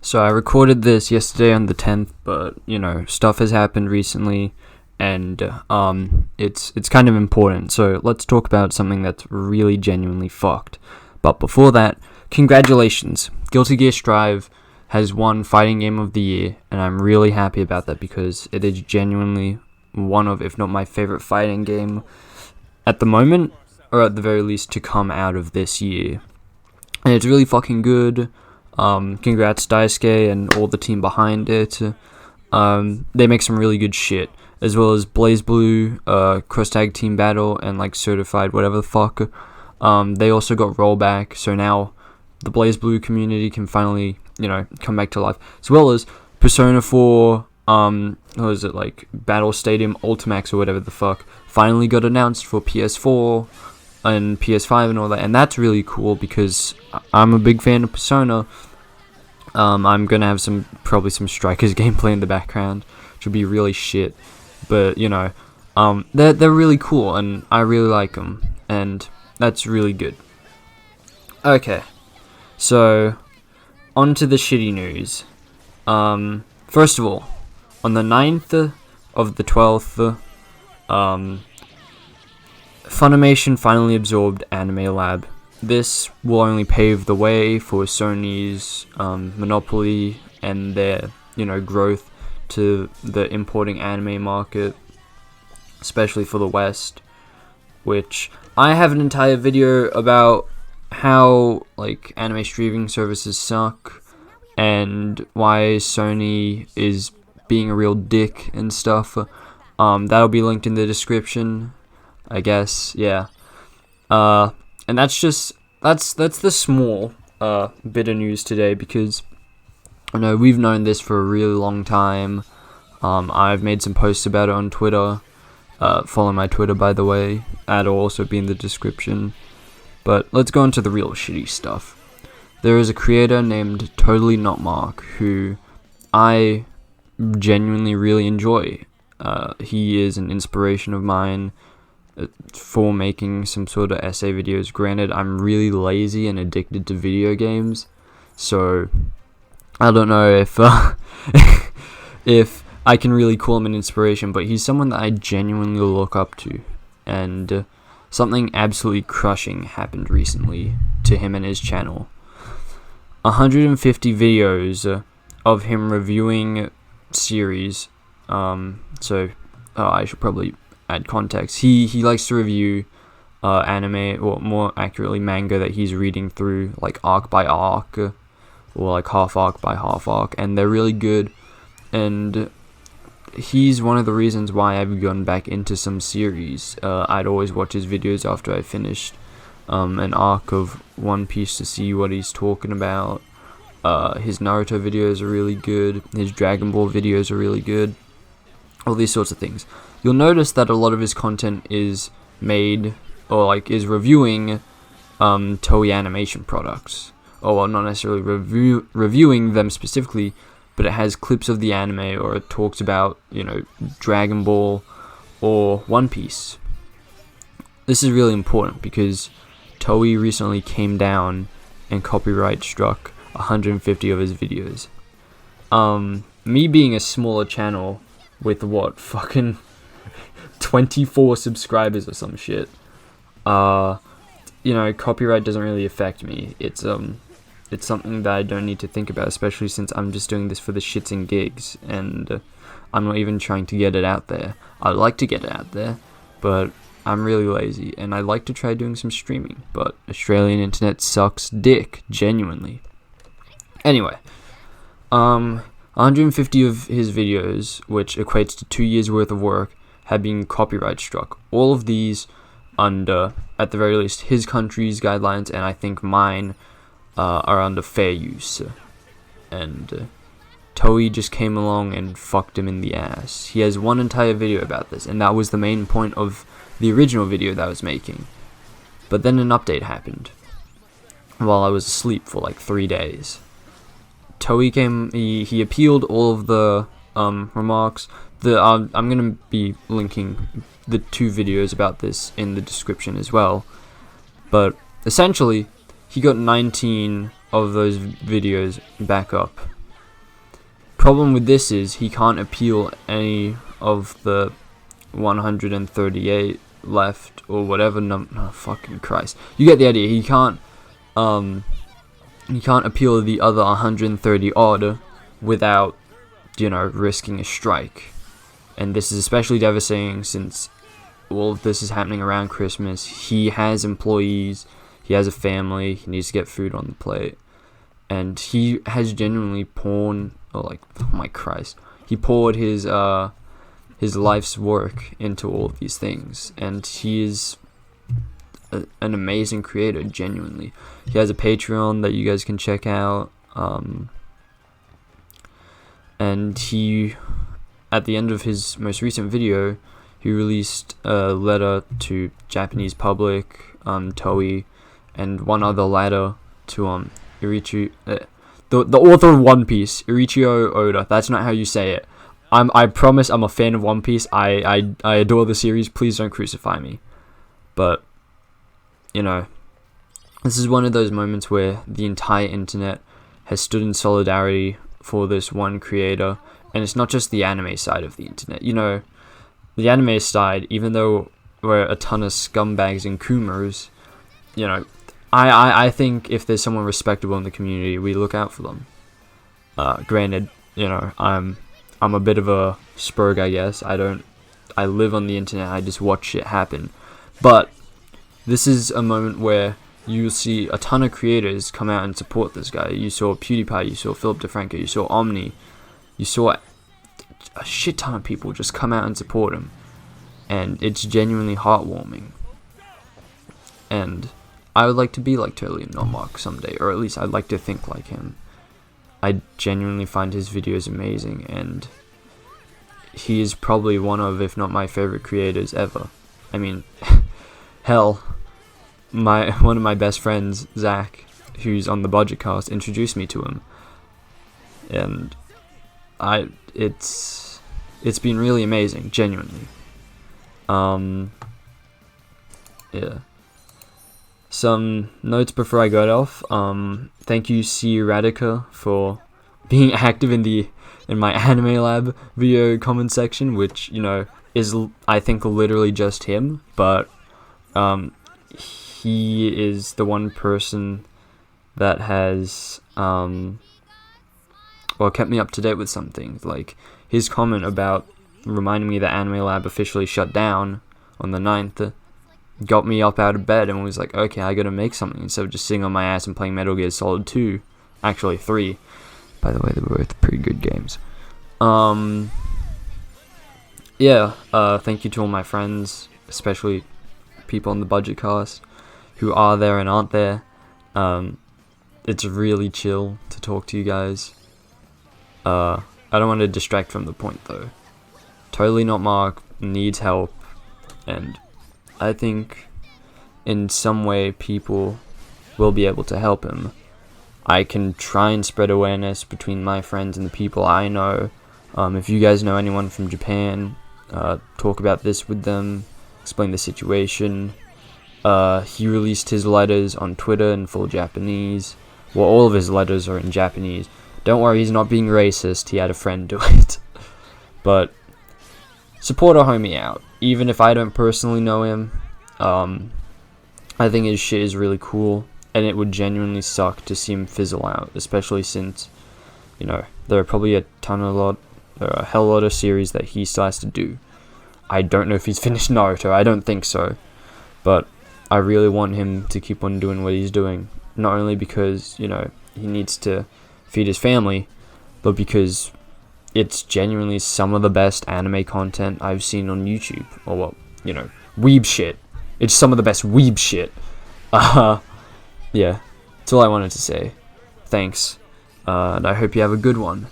So I recorded this yesterday on the 10th, but stuff has happened recently, and it's kind of important. So let's talk about something that's really genuinely fucked. But before that, congratulations, Guilty Gear Strive has won Fighting Game of the Year, and I'm really happy about that because it is genuinely one of, if not my favorite fighting game at the moment, or at the very least to come out of this year. And it's really fucking good. Congrats Daisuke and all the team behind it. They make some really good shit, as well as BlazBlue, Cross Tag Team Battle, and like Certified whatever the fuck. They also got rollback, so now the BlazBlue community can finally, come back to life, as well as Persona 4, what was it, like Battle Stadium Ultimax or whatever the fuck, finally got announced for PS4 and PS5 and all that, and that's really cool because I'm a big fan of Persona. I'm gonna have probably some Strikers gameplay in the background, which would be really shit, but they're really cool and I really like them, and that's really good. Okay, so on to the shitty news. First of all, on the 9th of the 12th, Funimation finally absorbed animelab. This will only pave the way for Sony's monopoly and their, growth to the importing anime market, especially for the West, which I have an entire video about how, anime streaming services suck and why Sony is being a real dick and stuff. That'll be linked in the description, I guess, yeah. And that's the small bit of news today, because we've known this for a really long time. I've made some posts about it on Twitter. Follow my Twitter, by the way. That'll also be in the description. But let's go into the real shitty stuff. There is a creator named Totally Not Mark who I genuinely really enjoy. He is an inspiration of mine for making some sort of essay videos. Granted, I'm really lazy and addicted to video games, so I don't know if if I can really call him an inspiration, but he's someone that I genuinely look up to, and something absolutely crushing happened recently to him and his channel. 150 videos of him reviewing series. I should probably add context. He likes to review anime, or more accurately manga, that he's reading through, like arc by arc, or like half arc by half arc, and they're really good. And he's one of the reasons why I've gone back into some series. I'd always watch his videos after I finished an arc of One Piece to see what he's talking about. His Naruto videos are really good. His Dragon Ball videos are really good. All these sorts of things. You'll notice that a lot of his content is made, or is reviewing Toei Animation products. Or well, not necessarily reviewing them specifically, but it has clips of the anime, or it talks about, Dragon Ball or One Piece. This is really important because Toei recently came down and copyright struck 150 of his videos. Me being a smaller channel with fucking 24 subscribers or some shit, copyright doesn't really affect me. It's something that I don't need to think about, especially since I'm just doing this for the shits and gigs, and I'm not even trying to get it out there. I'd like to get it out there, but I'm really lazy, and I'd like to try doing some streaming, but Australian internet sucks dick, genuinely. Anyway, 150 of his videos, which equates to 2 years worth of work, have been copyright struck. All of these under, at the very least, his country's guidelines, and I think mine are under fair use. And Toei just came along and fucked him in the ass. He has one entire video about this, and that was the main point of the original video that I was making. But then an update happened while I was asleep for 3 days. Toei came, he appealed all of the remarks. I'm going to be linking the 2 videos about this in the description as well. But essentially, he got 19 of those videos back up. problem with this is he can't appeal any of the 138 left or whatever oh, fucking Christ. You get the idea. He can't appeal the other 130 odd without, you know, risking a strike. And this is especially devastating since all of this is happening around Christmas. He has employees, he has a family, he needs to get food on the plate. And he has genuinely poured his life's work into all of these things, and he is an amazing creator, genuinely. He has a Patreon that you guys can check out, and he, at the end of his most recent video, he released a letter to Japanese public, Toei, and one other letter to Irichi, the author of One Piece, Irichio Oda. That's not how you say it. I promise I'm a fan of One Piece. I adore the series. Please don't crucify me. But, you know, this is one of those moments where the entire internet has stood in solidarity for this one creator. And it's not just the anime side of the internet. You know, the anime side, even though we're a ton of scumbags and coomers, you know, I think if there's someone respectable in the community, we look out for them. Granted, you know, I'm a bit of a spurg, I guess. I live on the internet, I just watch shit happen. But this is a moment where you see a ton of creators come out and support this guy. You saw PewDiePie, you saw Philip DeFranco, you saw Omni, you saw a shit ton of people just come out and support him. And it's genuinely heartwarming. And I would like to be like Totally Not Mark someday, or at least I'd like to think like him. I genuinely find his videos amazing, and he is probably one of, if not my favorite creators ever. I mean, hell, one of my best friends, Zach, who's on the Budget Cast, introduced me to him, and it's been really amazing, genuinely. Yeah. Some notes before I got off. Thank you, C. Radica, for being active in my animelab video comment section, which, you know, is, I think, literally just him, but he is the one person that has kept me up to date with some things. Like his comment about reminding me that animelab officially shut down on the 9th got me up out of bed and was like, okay, I gotta make something instead of just sitting on my ass and playing Metal Gear Solid 2. Actually, 3. By the way, they were both pretty good games. Thank you to all my friends, especially people on the Budget Cast who are there and aren't there. It's really chill to talk to you guys. I don't want to distract from the point, though. Totally Not Mark needs help, and I think in some way people will be able to help him. I can try and spread awareness between my friends and the people I know. If you guys know anyone from Japan, talk about this with them, explain the situation. He released his letters on Twitter in full Japanese. Well, all of his letters are in Japanese. Don't worry, he's not being racist. He had a friend do it. But support our homie out. Even if I don't personally know him, I think his shit is really cool, and it would genuinely suck to see him fizzle out, especially since, you know, there are probably a hell lot of series that he still has to do. I don't know if he's finished Naruto, I don't think so, but I really want him to keep on doing what he's doing, not only because, you know, he needs to feed his family, but because it's genuinely some of the best anime content I've seen on YouTube. Or, well, you know, weeb shit. It's some of the best weeb shit. Yeah, that's all I wanted to say. Thanks. And I hope you have a good one.